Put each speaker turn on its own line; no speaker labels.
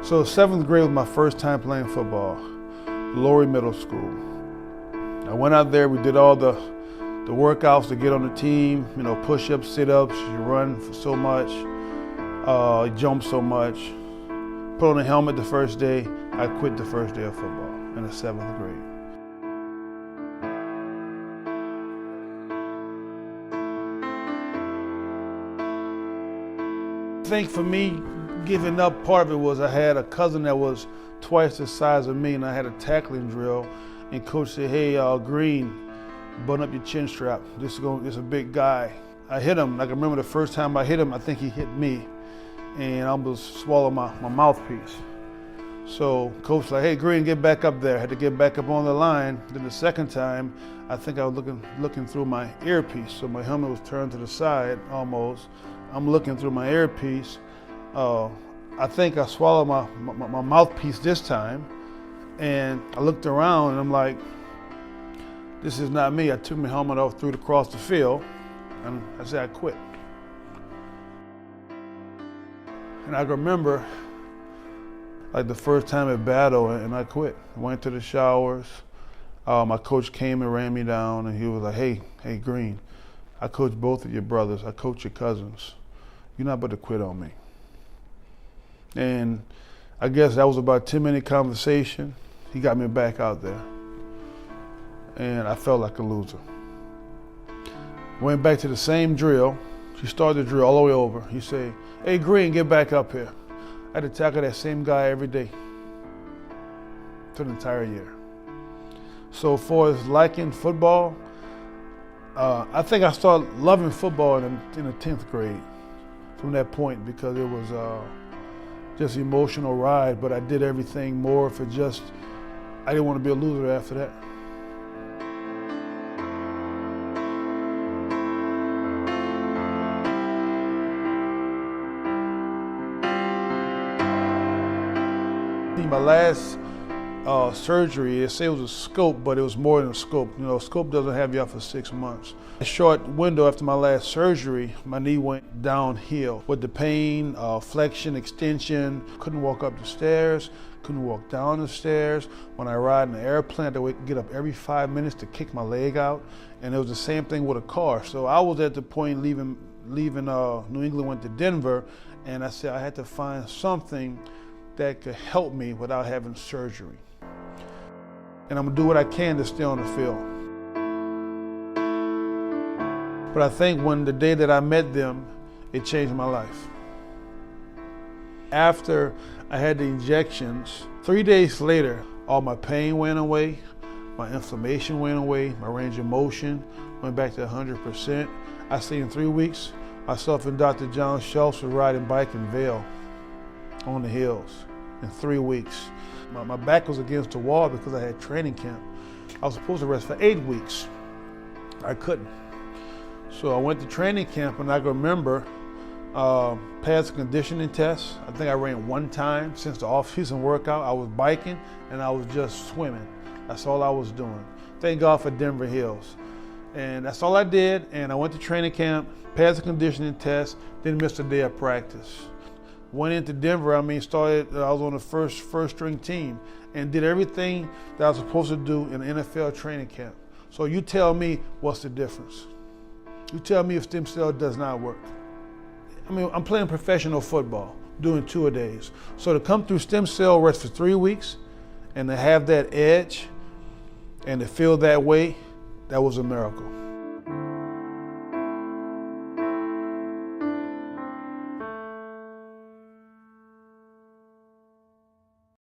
So 7th grade was my first time playing football, Lowry Middle School. I went out there, we did all the workouts to get on the team, push-ups, sit-ups, you run for so much, jump so much. Put on a helmet the first day, I quit the first day of football in the 7th grade. I think for me, giving up, part of it was I had a cousin that was twice the size of me, and I had a tackling drill, and coach said, "Hey, Green, button up your chin strap. This is a big guy." I hit him. I can remember the first time I hit him, I think he hit me, and I almost swallowed my mouthpiece. So coach was like, "Hey, Green, get back up there." I had to get back up on the line. Then the second time, I think I was looking through my earpiece, so my helmet was turned to the side almost. I'm looking through my earpiece. I think I swallowed my mouthpiece this time, and I looked around and I'm like, this is not me. I took my helmet off, threw it across the field, and I said I quit. And I remember like the first time at battle, and I quit. I went to the showers. My coach came and ran me down, and he was like, hey, Green, I coach both of your brothers. I coach your cousins. You're not about to quit on me. And I guess that was about a 10-minute conversation. He got me back out there. And I felt like a loser. Went back to the same drill. He started the drill all the way over. He said, "Hey, Green, get back up here." I had to tackle that same guy every day for the entire year. So for as liking football, I think I started loving football in the 10th grade from that point, because it was just an emotional ride, but I did everything more for just, I didn't want to be a loser after that. My last surgery, they say it was a scope, but it was more than a scope. A scope doesn't have you out for 6 months. A short window after my last surgery, my knee went downhill with the pain, flexion, extension. Couldn't walk up the stairs, couldn't walk down the stairs. When I ride in the airplane, I had to get up every 5 minutes to kick my leg out. And it was the same thing with a car. So I was at the point leaving New England, went to Denver, and I said I had to find something that could help me without having surgery. And I'm gonna do what I can to stay on the field. But I think when the day that I met them, it changed my life. After I had the injections, 3 days later, all my pain went away, my inflammation went away, my range of motion went back to 100%. I stayed in 3 weeks. Myself and Dr. John Schultz were riding bike in Vail on the hills in 3 weeks. My back was against the wall because I had training camp. I was supposed to rest for 8 weeks. I couldn't. So I went to training camp, and I can remember passed a conditioning test. I think I ran 1 time since the off-season workout. I was biking and I was just swimming. That's all I was doing. Thank God for Denver Hills. And that's all I did. And I went to training camp, passed the conditioning test, didn't miss a day of practice. Went into Denver, I was on the first string team and did everything that I was supposed to do in an NFL training camp. So you tell me what's the difference. You tell me if stem cell does not work. I mean, I'm playing professional football, doing 2-a-days. So to come through stem cell rest for 3 weeks and to have that edge and to feel that way, that was a miracle.